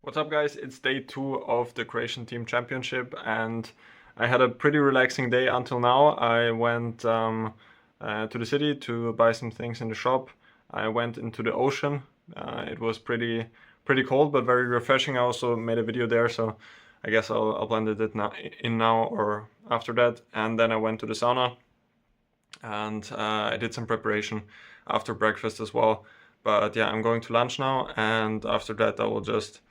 What's up, guys? It's day 2 of the Croatian Team Championship, and I had a pretty relaxing day until now. I went to the city to buy some things in the shop. I went into the ocean. It was pretty cold, but very refreshing. I also made a video there, so I guess I'll blend it now or after that. And then I went to the sauna, and I did some preparation after breakfast as well. But yeah, I'm going to lunch now, and after that I will just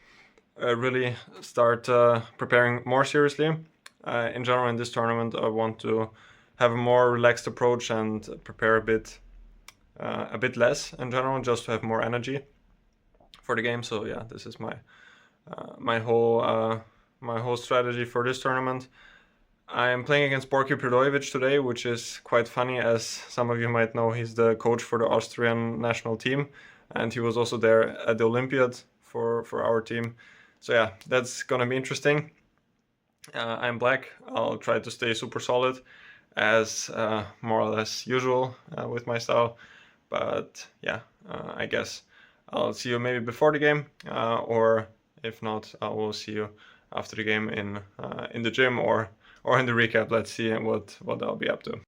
really start preparing more seriously. In general, in this tournament, I want to have a more relaxed approach and prepare a bit less in general, just to have more energy for the game. So yeah, this is my whole strategy for this tournament. I'm playing against Borki Predojevic today, which is quite funny, as some of you might know. He's the coach for the Austrian national team, and he was also there at the Olympiad for our team. So yeah, that's gonna be interesting. I'm black. I'll try to stay super solid, as more or less usual with my style. But yeah, I guess I'll see you maybe before the game, or if not, I will see you after the game in the gym or in the recap. Let's see what I'll be up to.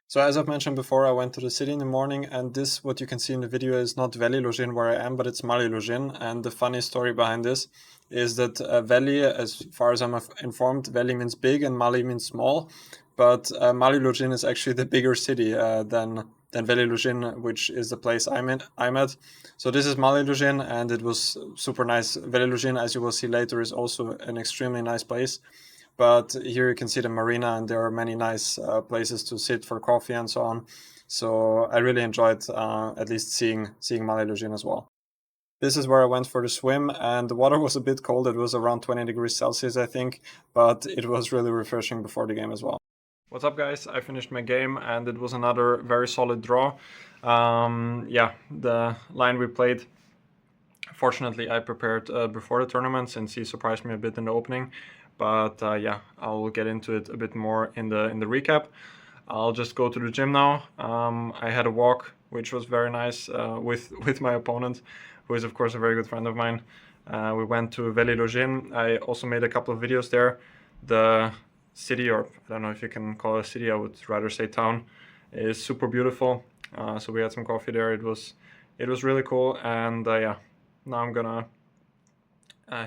So as I've mentioned before, I went to the city in the morning, and this, what you can see in the video, is not Veli Lugin where I am, but it's Mali Lugin. And the funny story behind this is that Veli, as far as I'm informed, Veli means big and Mali means small. But Mali Lugin is actually the bigger city than Veli Lugin, which is the place I'm at. So this is Mali Lugin, and it was super nice. Veli Lugin, as you will see later, is also an extremely nice place. But here you can see the marina, and there are many nice places to sit for coffee and so on. So I really enjoyed at least seeing Mali Lugin as well. This is where I went for the swim, and the water was a bit cold. It was around 20 degrees Celsius, I think, but it was really refreshing before the game as well. What's up, guys? I finished my game, and it was another very solid draw. Yeah, the line we played, fortunately, I prepared before the tournament, since he surprised me a bit in the opening. But yeah, I'll get into it a bit more in the recap. I'll just go to the gym now. I had a walk, which was very nice with my opponent, who is of course a very good friend of mine. We went to Veli Lugin. I also made a couple of videos there. The city, or I don't know if you can call it a city, I would rather say town, is super beautiful. So we had some coffee there. It was really cool. And yeah, now I'm gonna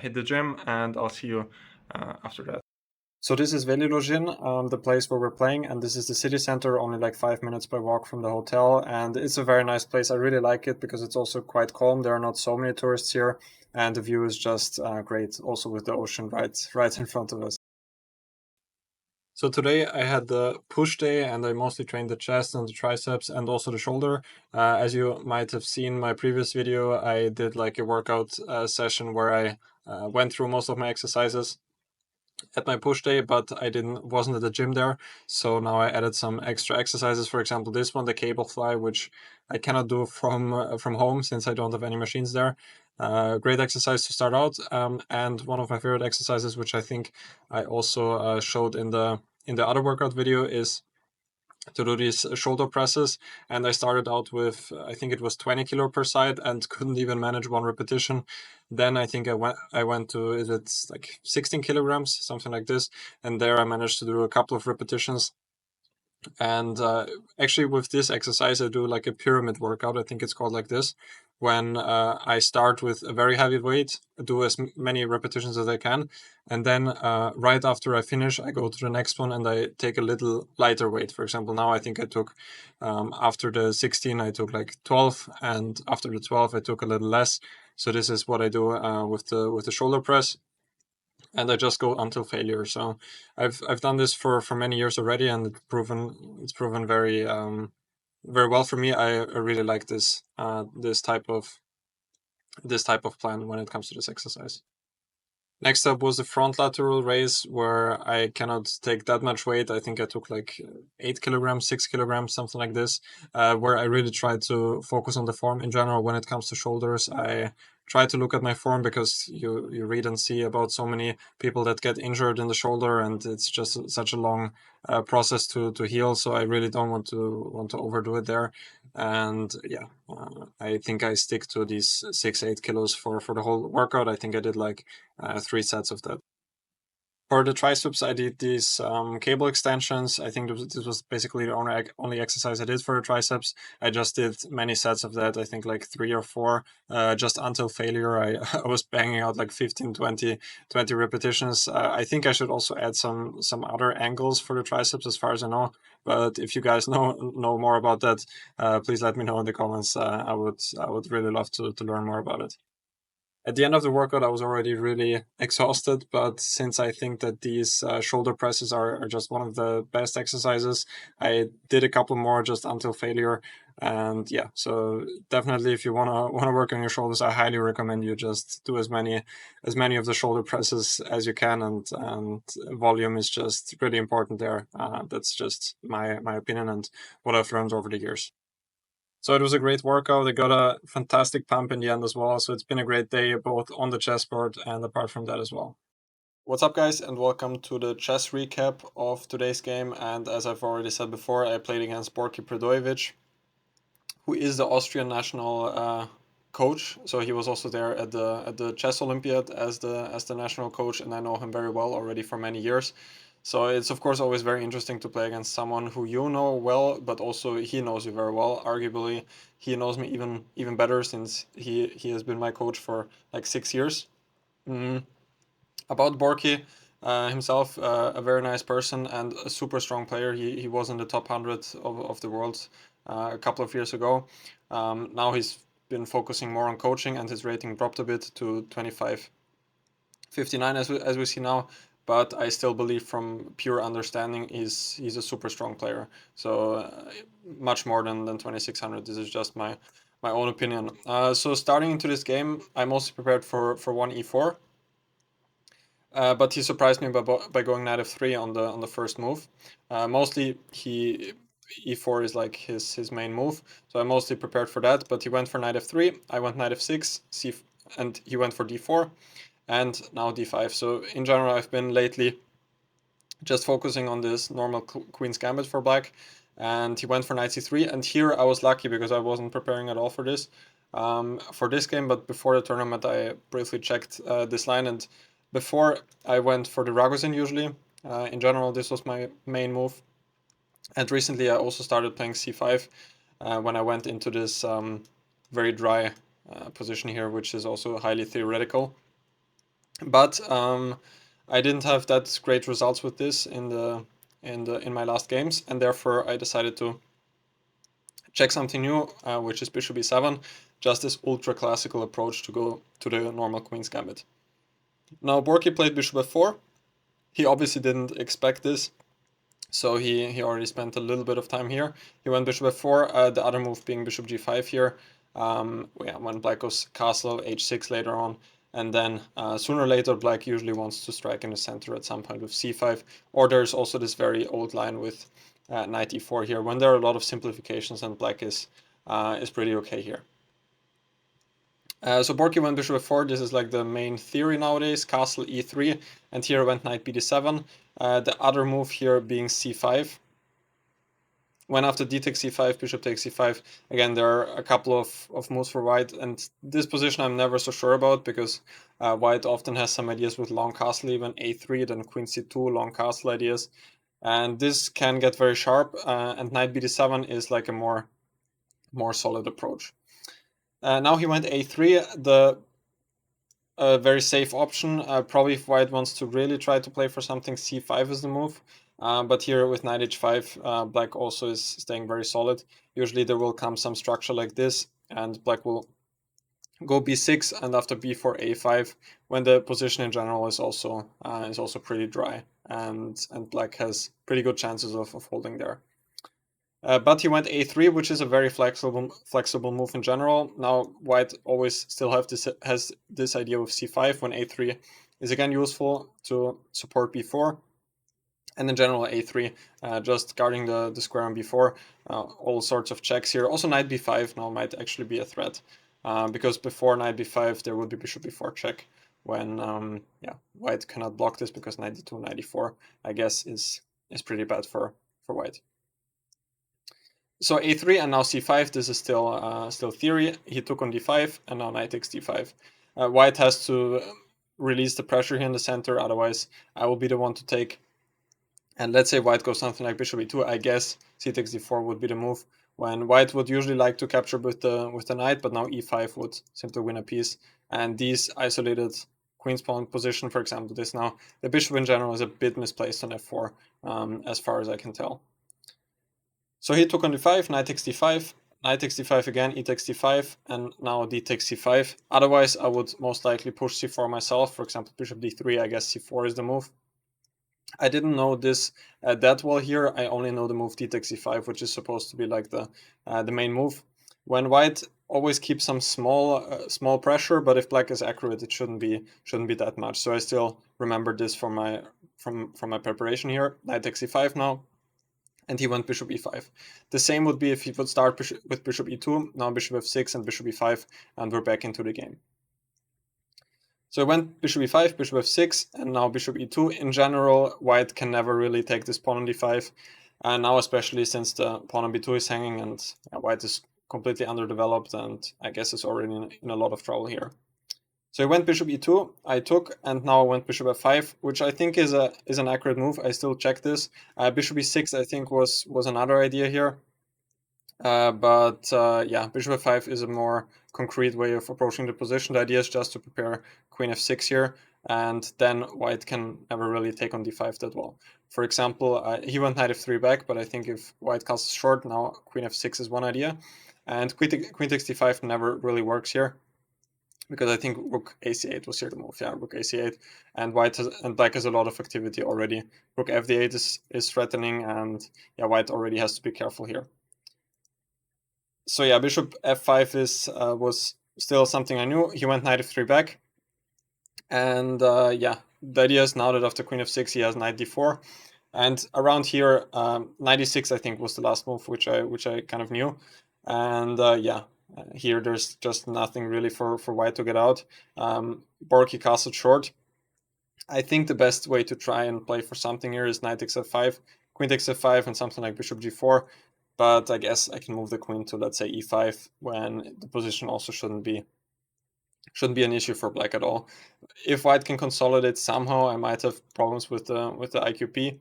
hit the gym, and I'll see you after that. So this is Veli Lugin, the place where we're playing, and this is the city center, only like 5 minutes by walk from the hotel, and it's a very nice place. I really like it because it's also quite calm. There are not so many tourists here, and the view is just great, also with the ocean right in front of us. So today I had the push day, and I mostly trained the chest and the triceps and also the shoulder. As you might have seen my previous video, I did like a workout session where I went through most of my exercises at my push day, but I wasn't at the gym there. So now I added some extra exercises. For example, this one, the cable fly, which I cannot do from home since I don't have any machines there. Great exercise to start out, and one of my favorite exercises, which I think I also showed in the other workout video, is to do these shoulder presses. And I started out with, I think it was 20 kilo per side, and couldn't even manage one repetition. Then I think I went to, it's like 16 kilograms, something like this, and there I managed to do a couple of repetitions. And actually with this exercise I do like a pyramid workout, I think it's called like this, when I start with a very heavy weight, do as many repetitions as I can, and then right after I finish I go to the next one and I take a little lighter weight. For example, now I think I took, after the 16 I took like 12, and after the 12 I took a little less. So this is what I do with the shoulder press, and I just go until failure. So I've done this for many years already, and it's proven very very well for me. I really like this type of plan when it comes to this exercise. Next up was the front lateral raise, where I cannot take that much weight. I think I took like 8 kilograms, 6 kilograms, something like this, where I really tried to focus on the form in general. When it comes to shoulders, I try to look at my form, because you read and see about so many people that get injured in the shoulder, and it's just such a long process to heal. So I really don't want to overdo it there. And yeah, I think I stick to these 6-8 kilos for the whole workout. I think I did like 3 sets of that. For the triceps, I did these cable extensions. I think this was basically the only exercise I did for the triceps. I just did many sets of that, I think like 3 or 4, just until failure. I was banging out like 15, 20 repetitions. I think I should also add some other angles for the triceps as far as I know. But if you guys know more about that, please let me know in the comments. I would really love to learn more about it. At the end of the workout, I was already really exhausted, but since I think that these shoulder presses are just one of the best exercises, I did a couple more just until failure. And yeah, so definitely if you wanna work on your shoulders, I highly recommend you just do as many of the shoulder presses as you can, and volume is just really important there. That's just my opinion and what I've learned over the years. So it was a great workout. I got a fantastic pump in the end as well. So it's been a great day, both on the chessboard and apart from that as well. What's up, guys, and welcome to the chess recap of today's game. And as I've already said before, I played against Borki Predojevic, who is the Austrian national coach. So he was also there at the Chess Olympiad as the national coach, and I know him very well already for many years. So it's of course always very interesting to play against someone who you know well, but also he knows you very well. Arguably, he knows me even better, since he has been my coach for like 6 years. Mm. About Borki himself, a very nice person and a super strong player. He was in the top 100 of the world a couple of years ago. Now he's been focusing more on coaching, and his rating dropped a bit to 25.59 as we see now. But I still believe, from pure understanding, he's a super strong player. So much more than 2600. This is just my own opinion. So starting into this game, I mostly prepared for one e4. But he surprised me by going knight f3 on the first move. Mostly e4 is like his main move, so I mostly prepared for that. But he went for knight f3, I went knight f6, and he went for d4, and now d5. So in general, I've been lately just focusing on this normal queen's gambit for black, and he went for knight c3. And here I was lucky, because I wasn't preparing at all for this game. But before the tournament, I briefly checked this line, and before I went for the Ragozin usually. In general, this was my main move. And recently I also started playing c5 when I went into this very dry position here, which is also highly theoretical. But I didn't have that great results with this in my last games, and therefore I decided to check something new, which is bishop e7, just this ultra classical approach to go to the normal queen's gambit. Now Borki played bishop f4. He obviously didn't expect this, so he already spent a little bit of time here. He went bishop f4, the other move being bishop g5 here. Yeah, when black goes castle h6 later on, and then sooner or later black usually wants to strike in the center at some point with c5, or there's also this very old line with knight e4 here, when there are a lot of simplifications and black is pretty okay here. So Borki went bishop f4. This is like the main theory nowadays. Castle e3, and here went knight bd7. The other move here being c5. When after d takes c5, bishop takes c5. Again, there are a couple of moves for white, and this position I'm never so sure about, because white often has some ideas with long castle, even a3, then queen c2, long castle ideas. And this can get very sharp, and knight bd7 is like a more solid approach. Now he went a3, the very safe option. Probably if white wants to really try to play for something, c5 is the move. But here with knight h5, black also is staying very solid. Usually there will come some structure like this, and black will go b6, and after b4, a5, when the position in general is also pretty dry, and black has pretty good chances of holding there. But he went a3, which is a very flexible move in general. Now white always still has this idea of c5, when a3 is again useful to support b4. And in general, a3, just guarding the square on b4, all sorts of checks here. Also knight b5 now might actually be a threat. because before knight b5 there would be bishop b4 check, when white cannot block this, because knight d2, knight d4, I guess is pretty bad for white. So a3 and now c5. This is still theory. He took on d5 and now knight takes d5. White has to release the pressure here in the center, otherwise I will be the one to take. And let's say white goes something like bishop e2. I guess c takes d4 would be the move, when white would usually like to capture with the knight, but now e5 would simply win a piece. And these isolated queen's pawn position, for example, this now, the bishop in general is a bit misplaced on f4, as far as I can tell. So he took on d5, knight takes d5, knight takes d5 again, e takes d5, and now d takes c5. Otherwise, I would most likely push c4 myself. For example, bishop d3, I guess c4 is the move. I didn't know this that well here. I only know the move d takes c5, which is supposed to be like the main move. When white always keeps some small pressure, but if black is accurate, it shouldn't be that much. So I still remember this from my preparation here. Knight takes c5 now, and he went bishop e5. The same would be if he would start with bishop e2, now bishop f6 and bishop e5, and we're back into the game. So I went bishop e5, bishop f6, and now bishop e2. In general, white can never really take this pawn on d5, and now especially since the pawn on b2 is hanging, and white is completely underdeveloped, and I guess is already in a lot of trouble here. So I went bishop e2, I took, and now I went bishop f5, which I think is an accurate move. I still check this. Bishop e6 I think was another idea here. But bishop f5 is a more concrete way of approaching the position. The idea is just to prepare queen f6 here, and then white can never really take on d5 that well. For example, he went knight f3 back, but I think if white castles short, now queen f6 is one idea. And queen takes d5 never really works here, because I think rook ac8 was here the move. Yeah, rook ac8, and black has a lot of activity already. Rook fd8 is threatening, and white already has to be careful here. So yeah, bishop f5 was still something I knew. He went knight f3 back, and the idea is now that after queen f6 he has knight d4, and around here knight e6 I think was the last move, which I kind of knew, and here there's just nothing really for white to get out. Borki castled short. I think the best way to try and play for something here is knight takes f5, queen takes f5, and something like bishop g4. But I guess I can move the queen to, let's say, e5, when the position also shouldn't be an issue for black at all. If white can consolidate somehow, I might have problems with the IQP.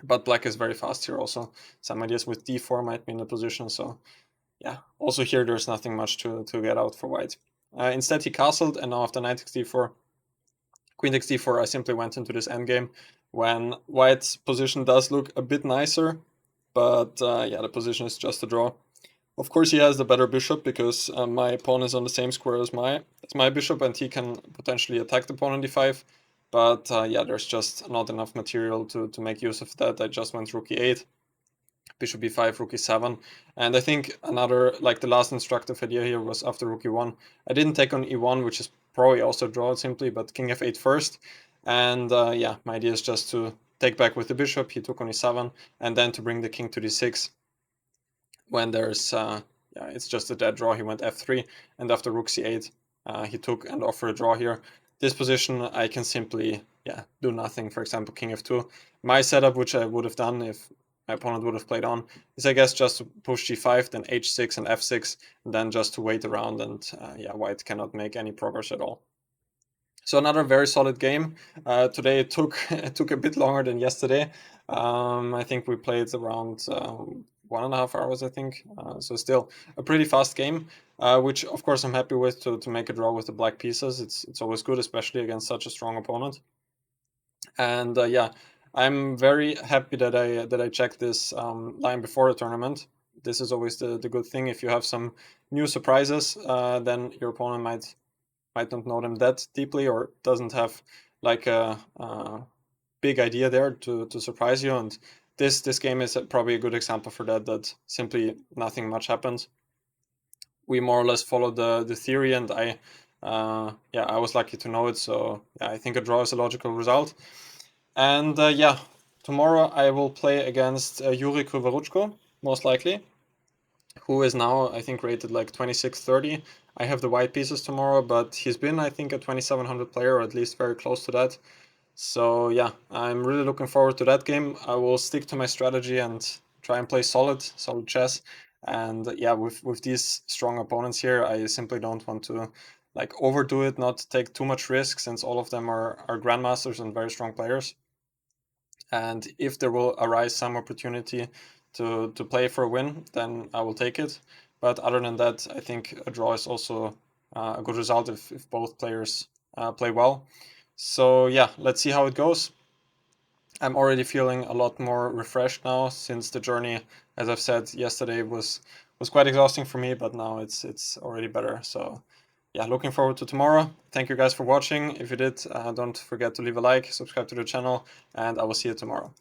But black is very fast here also. Some ideas with d4 might be in the position. So yeah, also here there's nothing much to get out for white. Instead he castled, and now after knight takes d4, queen takes d4, I simply went into this endgame, when white's position does look a bit nicer. But the position is just a draw. Of course, he has the better bishop, because my pawn is on the same square as my bishop, and he can potentially attack the pawn on d5. But there's just not enough material to make use of that. I just went rook e8, bishop b5, rook e7, and I think another, like the last instructive idea here was after rook e1. I didn't take on e1, which is probably also a draw simply, but king f8 first, and my idea is just to take back with the bishop. He took on e7, and then to bring the king to d6 when there's it's just a dead draw. He went f3, and after rook c8 he took and offered a draw here. This position I can simply do nothing. For example, king f2. My setup, which I would have done if my opponent would have played on, is I guess just to push g5, then h6 and f6, and then just to wait around, and white cannot make any progress at all. So another very solid game. Today it took a bit longer than yesterday. I think we played around 1.5 hours, I think. So still a pretty fast game, which of course I'm happy with to make a draw with the black pieces. It's always good, especially against such a strong opponent. And I'm very happy that I checked this line before the tournament. This is always the good thing. If you have some new surprises, then your opponent might not know them that deeply, or doesn't have like a big idea there to surprise you. And this game is probably a good example for that simply nothing much happened. We more or less followed the theory, and I was lucky to know it. So I think a draw is a logical result. And tomorrow I will play against Yuri Krivoruchko, most likely. who is now, I think, rated like 2630. I have the white pieces tomorrow, but he's been, I think, a 2700 player, or at least very close to that. So yeah, I'm really looking forward to that game. I will stick to my strategy and try and play solid chess. And yeah, with these strong opponents here, I simply don't want to like overdo it, not take too much risk, since all of them are grandmasters and very strong players. And if there will arise some opportunity to play for a win, then I will take it. But other than that, I think a draw is also a good result if both players play well. So yeah, let's see how it goes. I'm already feeling a lot more refreshed now, since the journey, as I've said yesterday, was quite exhausting for me, but now it's already better. So yeah, looking forward to tomorrow. Thank you guys for watching. If you did, don't forget to leave a like, subscribe to the channel, and I will see you tomorrow.